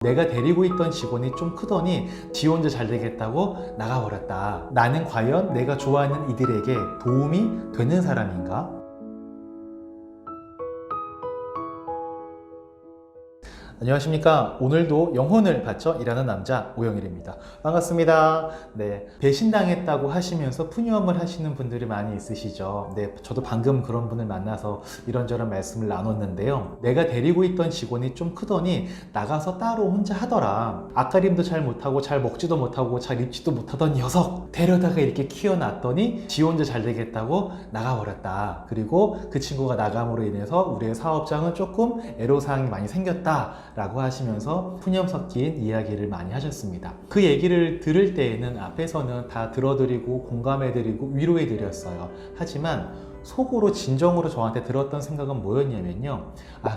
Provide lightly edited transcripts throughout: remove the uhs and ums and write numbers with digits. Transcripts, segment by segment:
내가 데리고 있던 직원이 좀 크더니 지 혼자 잘 되겠다고 나가버렸다. 나는 과연 내가 좋아하는 이들에게 도움이 되는 사람인가? 안녕하십니까. 오늘도 영혼을 바쳐 일하는 남자 오영일입니다. 반갑습니다. 네, 배신당했다고 하시면서 푸념을 하시는 분들이 많이 있으시죠. 네, 저도 방금 그런 분을 만나서 이런저런 말씀을 나눴는데요. 내가 데리고 있던 직원이 좀 크더니 나가서 따로 혼자 하더라. 앞가림도 잘 못하고 잘 먹지도 못하고 잘 입지도 못하던 녀석 데려다가 이렇게 키워놨더니 지 혼자 잘 되겠다고 나가버렸다. 그리고 그 친구가 나감으로 인해서 우리의 사업장은 조금 애로사항이 많이 생겼다 라고 하시면서 푸념 섞인 이야기를 많이 하셨습니다. 그 얘기를 들을 때에는 앞에서는 다 들어드리고 공감해드리고 위로해드렸어요. 하지만 속으로 진정으로 저한테 들었던 생각은 뭐였냐면요,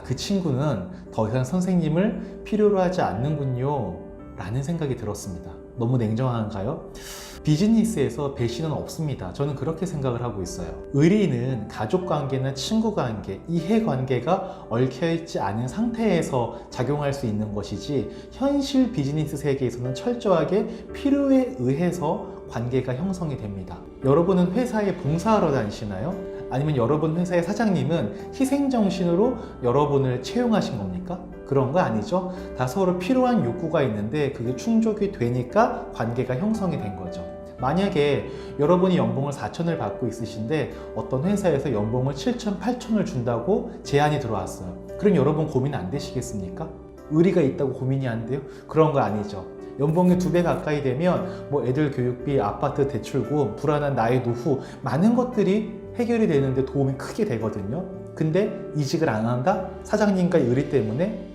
그 친구는 더 이상 선생님을 필요로 하지 않는군요 라는 생각이 들었습니다. 너무 냉정한가요? 비즈니스에서 배신은 없습니다. 저는 그렇게 생각을 하고 있어요. 의리는 가족관계나 친구관계, 이해관계가 얽혀있지 않은 상태에서 작용할 수 있는 것이지, 현실 비즈니스 세계에서는 철저하게 필요에 의해서 관계가 형성이 됩니다. 여러분은 회사에 봉사하러 다니시나요? 아니면 여러분 회사의 사장님은 희생정신으로 여러분을 채용하신 겁니까? 그런 거 아니죠? 다 서로 필요한 욕구가 있는데 그게 충족이 되니까 관계가 형성이 된 거죠. 만약에 여러분이 연봉을 4천을 받고 있으신데 어떤 회사에서 연봉을 7천, 8천을 준다고 제안이 들어왔어요. 그럼 여러분 고민 안 되시겠습니까? 의리가 있다고 고민이 안 돼요? 그런 거 아니죠. 연봉이 2배 가까이 되면 뭐 애들 교육비, 아파트 대출금, 불안한 나의 노후, 많은 것들이 해결이 되는데 도움이 크게 되거든요. 근데 이직을 안 한다? 사장님과의 의리 때문에?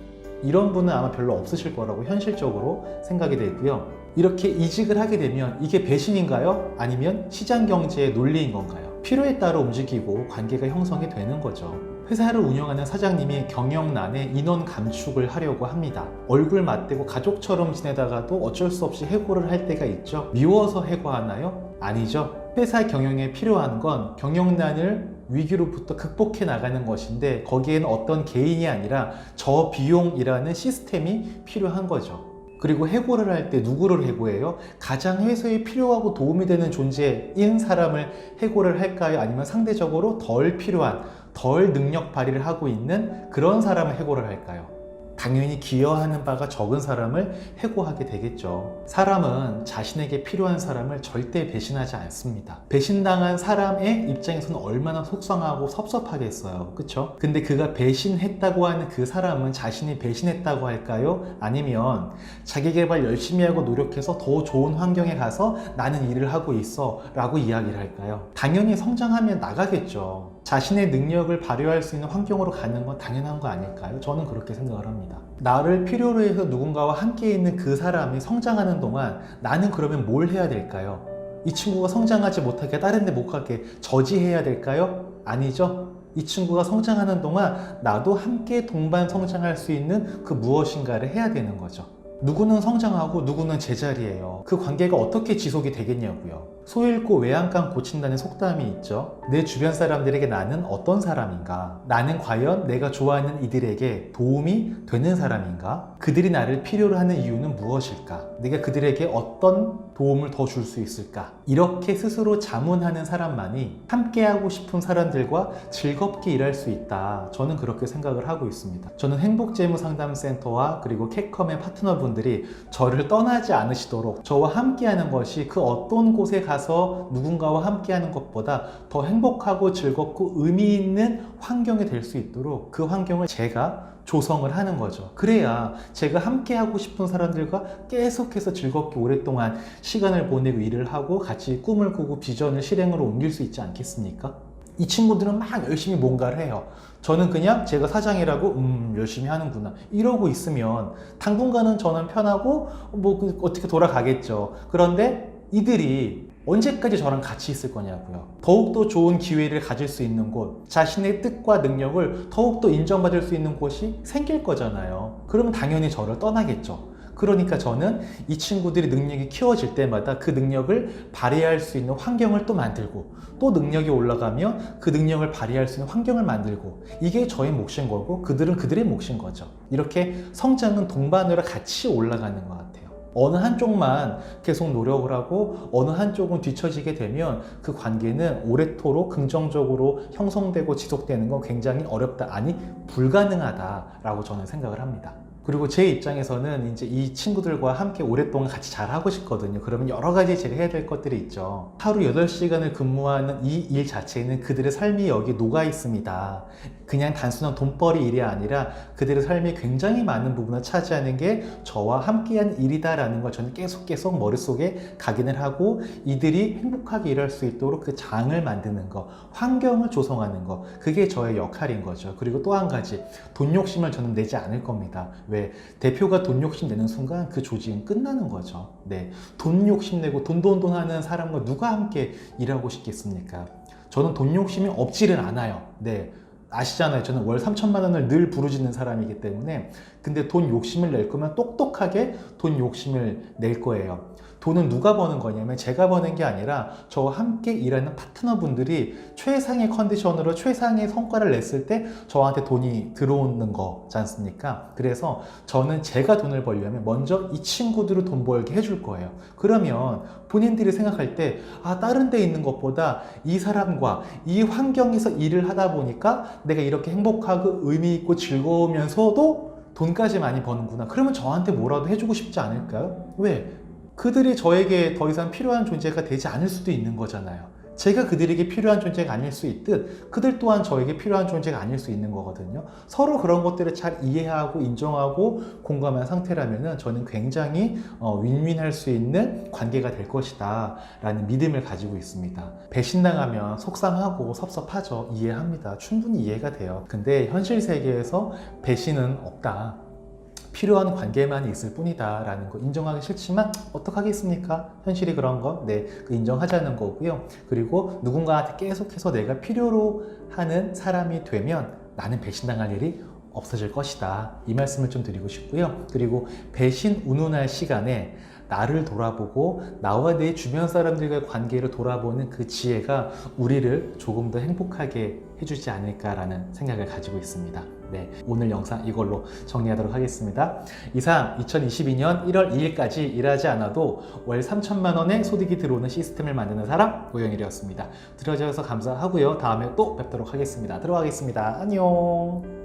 이런 분은 아마 별로 없으실 거라고 현실적으로 생각이 되고요. 이렇게 이직을 하게 되면 이게 배신인가요? 아니면 시장 경제의 논리인 건가요? 필요에 따라 움직이고 관계가 형성이 되는 거죠. 회사를 운영하는 사장님이 경영난에 인원 감축을 하려고 합니다. 얼굴 맞대고 가족처럼 지내다가도 어쩔 수 없이 해고를 할 때가 있죠. 미워서 해고하나요? 아니죠. 회사 경영에 필요한 건 경영난을 위기로부터 극복해 나가는 것인데, 거기에는 어떤 개인이 아니라 저비용이라는 시스템이 필요한 거죠. 그리고 해고를 할 때 누구를 해고해요? 가장 회사에 필요하고 도움이 되는 존재인 사람을 해고를 할까요? 아니면 상대적으로 덜 필요한, 덜 능력 발휘를 하고 있는 그런 사람을 해고를 할까요? 당연히 기여하는 바가 적은 사람을 해고하게 되겠죠. 사람은 자신에게 필요한 사람을 절대 배신하지 않습니다. 배신당한 사람의 입장에서는 얼마나 속상하고 섭섭하겠어요. 그쵸? 근데 그가 배신했다고 하는 그 사람은 자신이 배신했다고 할까요? 아니면 자기 개발 열심히 하고 노력해서 더 좋은 환경에 가서 나는 일을 하고 있어 라고 이야기를 할까요? 당연히 성장하면 나가겠죠. 자신의 능력을 발휘할 수 있는 환경으로 가는 건 당연한 거 아닐까요? 저는 그렇게 생각을 합니다. 나를 필요로 해서 누군가와 함께 있는 그 사람이 성장하는 동안 나는 그러면 뭘 해야 될까요? 이 친구가 성장하지 못하게 다른 데 못 가게 저지해야 될까요? 아니죠. 이 친구가 성장하는 동안 나도 함께 동반 성장할 수 있는 그 무엇인가를 해야 되는 거죠. 누구는 성장하고 누구는 제자리예요. 그 관계가 어떻게 지속이 되겠냐고요. 소 잃고 외양간 고친다는 속담이 있죠. 내 주변 사람들에게 나는 어떤 사람인가? 나는 과연 내가 좋아하는 이들에게 도움이 되는 사람인가? 그들이 나를 필요로 하는 이유는 무엇일까? 내가 그들에게 어떤 도움을 더 줄 수 있을까? 이렇게 스스로 자문하는 사람만이 함께하고 싶은 사람들과 즐겁게 일할 수 있다. 저는 그렇게 생각을 하고 있습니다. 저는 행복재무상담센터와 그리고 캣컴의 파트너분들이 저를 떠나지 않으시도록 저와 함께하는 것이 그 어떤 곳에 가서 누군가와 함께하는 것보다 더 행복하고 즐겁고 의미 있는 환경이 될 수 있도록 그 환경을 제가 조성을 하는 거죠. 그래야 제가 함께하고 싶은 사람들과 계속해서 즐겁게 오랫동안 시간을 보내고 일을 하고 같이 꿈을 꾸고 비전을 실행으로 옮길 수 있지 않겠습니까? 이 친구들은 막 열심히 뭔가를 해요. 저는 그냥 제가 사장이라고 열심히 하는구나 이러고 있으면 당분간은 저는 편하고 어떻게 돌아가겠죠. 그런데 이들이 언제까지 저랑 같이 있을 거냐고요. 더욱더 좋은 기회를 가질 수 있는 곳, 자신의 뜻과 능력을 더욱더 인정받을 수 있는 곳이 생길 거잖아요. 그러면 당연히 저를 떠나겠죠. 그러니까 저는 이 친구들이 능력이 키워질 때마다 그 능력을 발휘할 수 있는 환경을 또 만들고, 또 능력이 올라가면 그 능력을 발휘할 수 있는 환경을 만들고, 이게 저의 몫인 거고 그들은 그들의 몫인 거죠. 이렇게 성장은 동반으로 같이 올라가는 것 같아요. 어느 한쪽만 계속 노력을 하고 어느 한쪽은 뒤처지게 되면 그 관계는 오래도록 긍정적으로 형성되고 지속되는 건 굉장히 어렵다, 아니 불가능하다라고 저는 생각을 합니다. 그리고 제 입장에서는 이제 이 친구들과 함께 오랫동안 같이 잘 하고 싶거든요. 그러면 여러 가지 제가 해야 될 것들이 있죠. 하루 8시간을 근무하는 이 일 자체는 그들의 삶이 여기 녹아 있습니다. 그냥 단순한 돈벌이 일이 아니라 그들의 삶이 굉장히 많은 부분을 차지하는 게 저와 함께한 일이다라는 걸 저는 계속 머릿속에 각인을 하고, 이들이 행복하게 일할 수 있도록 그 장을 만드는 거, 환경을 조성하는 거, 그게 저의 역할인 거죠. 그리고 또 한 가지, 돈 욕심을 저는 내지 않을 겁니다. 왜? 대표가 돈 욕심 내는 순간 그 조직은 끝나는 거죠. 네, 돈 욕심 내고 돈 하는 사람과 누가 함께 일하고 싶겠습니까? 저는 돈 욕심이 없지는 않아요. 네, 아시잖아요. 저는 월 3천만 원을 늘 부르짖는 사람이기 때문에. 근데 돈 욕심을 낼 거면 똑똑하게 돈 욕심을 낼 거예요. 돈은 누가 버는 거냐면 제가 버는 게 아니라 저와 함께 일하는 파트너분들이 최상의 컨디션으로 최상의 성과를 냈을 때 저한테 돈이 들어오는 거지 않습니까? 그래서 저는 제가 돈을 벌려면 먼저 이 친구들을 돈 벌게 해줄 거예요. 그러면 본인들이 생각할 때, 아, 다른 데 있는 것보다 이 사람과 이 환경에서 일을 하다 보니까 내가 이렇게 행복하고 의미 있고 즐거우면서도 돈까지 많이 버는구나. 그러면 저한테 뭐라도 해주고 싶지 않을까요? 왜? 그들이 저에게 더 이상 필요한 존재가 되지 않을 수도 있는 거잖아요. 제가 그들에게 필요한 존재가 아닐 수 있듯 그들 또한 저에게 필요한 존재가 아닐 수 있는 거거든요. 서로 그런 것들을 잘 이해하고 인정하고 공감한 상태라면 저는 굉장히 윈윈할 수 있는 관계가 될 것이다 라는 믿음을 가지고 있습니다. 배신당하면 속상하고 섭섭하죠. 이해합니다. 충분히 이해가 돼요. 근데 현실 세계에서 배신은 없다, 필요한 관계만 있을 뿐이다 라는 거 인정하기 싫지만 어떡하겠습니까? 현실이 그런 거, 네, 그 인정하자는 거고요. 그리고 누군가한테 계속해서 내가 필요로 하는 사람이 되면 나는 배신당할 일이 없어질 것이다, 이 말씀을 좀 드리고 싶고요. 그리고 배신 운운할 시간에 나를 돌아보고 나와 내 주변 사람들과의 관계를 돌아보는 그 지혜가 우리를 조금 더 행복하게 해주지 않을까라는 생각을 가지고 있습니다. 네, 오늘 영상 이걸로 정리하도록 하겠습니다. 이상 2022년 1월 2일까지 일하지 않아도 월 3천만 원의 소득이 들어오는 시스템을 만드는 사람, 오영일이었습니다. 들어주셔서 감사하고요. 다음에 또 뵙도록 하겠습니다. 들어가겠습니다. 안녕.